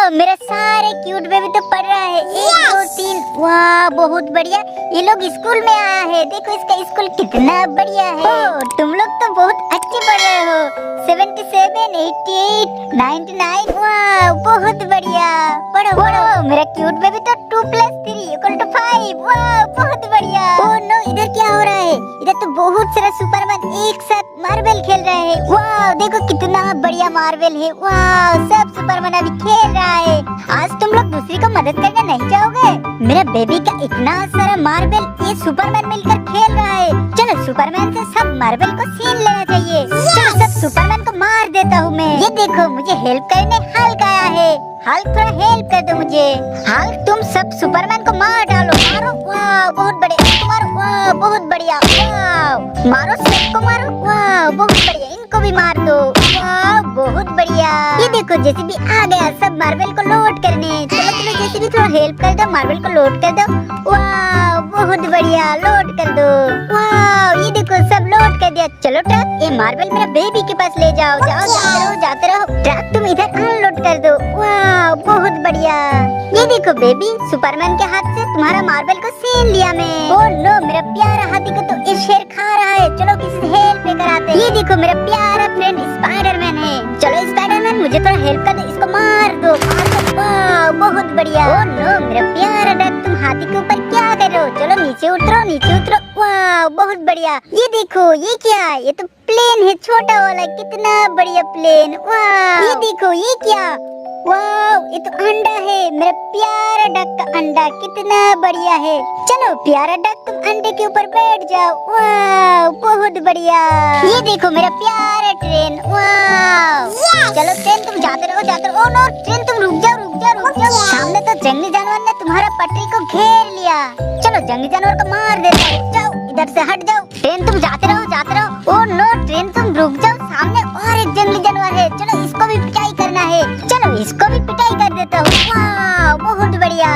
मेरा सारे cute baby तो पढ़ रहा है। 1 2 3 वाह बहुत बढ़िया। ये लोग स्कूल में आया है। देखो इसका स्कूल कितना बढ़िया है। तुम लोग तो बहुत अच्छे पढ़ रहे हो। 77 88 99 वाह बहुत बढ़िया। पढ़ो पढ़ो। मेरा क्यूट बेबी तो 2 + 3 = 5 वाह बहुत बढ़िया। ओह नो इधर क्या हो रहा है? इधर तो बहुत सारा सुपरमैन एक साथ मार्बल खेल रहे हैं। वाह देखो कितना बढ़िया मार्बल है। वाह सब सुपरमैन अभी खेल रहा है। आज तुम लोग दूसरी को मदद करने नहीं जाओगे? मेरा बेबी का इतना सारा मार्बल ये सुपरमैन मिलकर खेल रहा है। चलो सुपरमैन से सब मार्बल को छीन लेना चाहिए। चलो सब सुपरमैन को मार देता हूँ मैं। ये देखो मुझे हेल्प करने हल्क आया है। हल्क थोड़ा हेल्प कर दो मुझे। हल्क तुम सब सुपरमैन को मार डालो। मारो वाह बहुत बढ़िया। मारो वाह बहुत बढ़िया। वाह मारो सबको मारो। वाह बहुत बढ़िया। इनको भी मार दो। वाह बहुत बढ़िया। ये देखो जेसीबी आ गया सब मार्बल को लोड करने। चलो चलो जेसीबी थोड़ा हेल्प कर दो। मार्बल को लोड कर दो। वाह बहुत बढ़िया लोड कर दो। वाह ये देखो सब लोड कर दिया। चलो ट्रक ये मार्बल मेरा बेबी के पास ले जाओ। जाओ जाते रहो। ट्रक तुम इधर अनलोड कर दो। वाह बहुत बढ़िया। ये देखो बेबी सुपरमैन के हाथ से तुम्हारा मार्बल को छीन लिया मैं। ओह नो मेरा प्यारा हाथी को तो ये शेर खा रहा है। चलो किसी से हेल्प कराते हैं। ये देखो मेरा प्यारा फ्रेंड स्पाइडरमैन है। चलो स्पाइडरमैन मुझे थोड़ा हेल्प कर दो। इसको मार दो। वाह बहुत बढ़िया। ओह नो मेरा प्यारा डक तुम हाथी के ऊपर क्या कर रहे हो? चलो नीचे उतरो नीचे उतरो। वाह बहुत बढ़िया। ये देखो ये क्या? ये तो प्लेन है छोटा वाला। कितना बढ़िया प्लेन। वाह ये देखो ये क्या? वाह ये तो अंडा है। मेरा प्यारा डक का अंडा कितना बढ़िया है। चलो प्यारा डक तुम अंडे के ऊपर बैठ जाओ। वाह बहुत बढ़िया। ये देखो मेरा प्यारा ट्रेन। वाह चलो ट्रेन तुम जाते रहो जाते रहो। ओह नो ट्रेन तुम रुक जाओ रुक जाओ रुक जाओ। सामने तो जंगली जानवर ने तुम्हारा पटरी को घेर लिया। चलो जंगली जानवर को मार देता हूँ। जाओ इधर से हट जाओ। ट्रेन तुम जाते रहो जाते रहो। ओह नो ट्रेन तुम रुक जाओ। सामने और एक जंगली जानवर है। चलो इसको भी पिटाई करना है। चलो इसको भी पिटाई कर देता हूँ। वाह बहुत बढ़िया।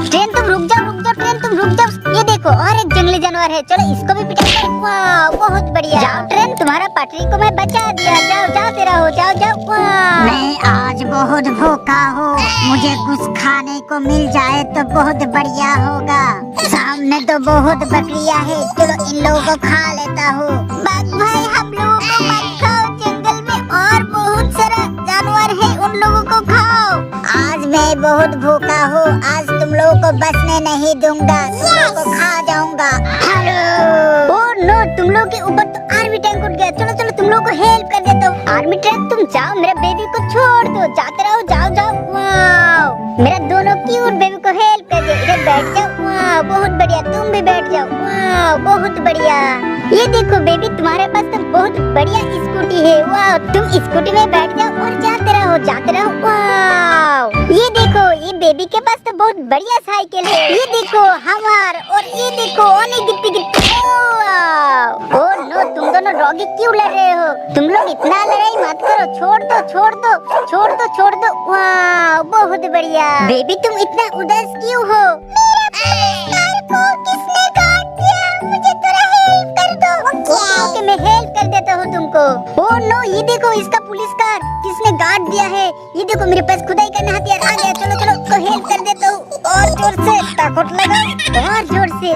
ट्रेन तुम रुक जाओ ट्रेन तुम रुक जाओ। ये देखो और एक जंगली जानवर है। चलो इसको भी पिटाई करो। वाह बहुत बढ़िया। जाओ ट्रेन तुम्हारा पटरी को मैं बचा दिया। जाओ जाते रहो जाओ जाओ। वाह मैं आज बहुत भूखा हूँ। मुझे कुछ खाने को मिल जाए तो बहुत बढ़िया होगा। सामने तो बहुत बकरियाँ है। चलो इन लोगों को खा लेता हूँ। बाघ भाई हम लोगों को मत खाओ। जंगल में और बहुत सारा जानवर है उन लोगों को खाओ। आज मैं बहुत भूखा हूँ। आज तुम लोगों को बचने नहीं दूंगा। तुम लोगों को खा जाऊंगा। हेलो ओह नो तुम लोग के ऊपर तो आर्मी टैंक उठ गया। चलो चलो तुम लोग को हेल्प कर देता हूँ। आर्मी टैंक तुम जाओ मेरा बेबी को छोड़ दो। जाते रहो जाओ जाओ। वाह मेरा दोनों क्यूट बेबी को हेल्प कर दे। इधर बैठ जाओ। वाह बहुत बढ़िया। तुम भी बैठ जाओ। वाह बहुत बढ़िया। ये देखो बेबी तुम्हारे पास तो बहुत बढ़िया स्कूटी है। वाह तुम स्कूटी में बैठ जाओ और जाते रहो जाते रहो। वाह ये देखो ये बेबी के पास तो बहुत बढ़िया साइकिल है। ये देखो हमार और ये देखो ओने गिट्टी गिट्टी। ओह नो तुम दोनों डॉगी क्यों लड़ रहे हो? तुम लोग इतना लड़ाई मत करो। छोड़ दो छोड़ दो छोड़ दो छोड़ दो। वाह बहुत बढ़िया। बेबी तुम इतना उदास क्यों हो? किसने काट दिया? मुझे थोड़ा हेल्प कर दो। ओके मैं हेल्प कर देता हूँ तुमको। ओह नो ये देखो इसका पुलिस कार किसने गाड़ दिया है। ये देखो मेरे पास खुदाई करने हथियार आ गया। चलो चलो तो हेल्प कर देता हूँ। और जोर से ताकत लगाओ और जोर से।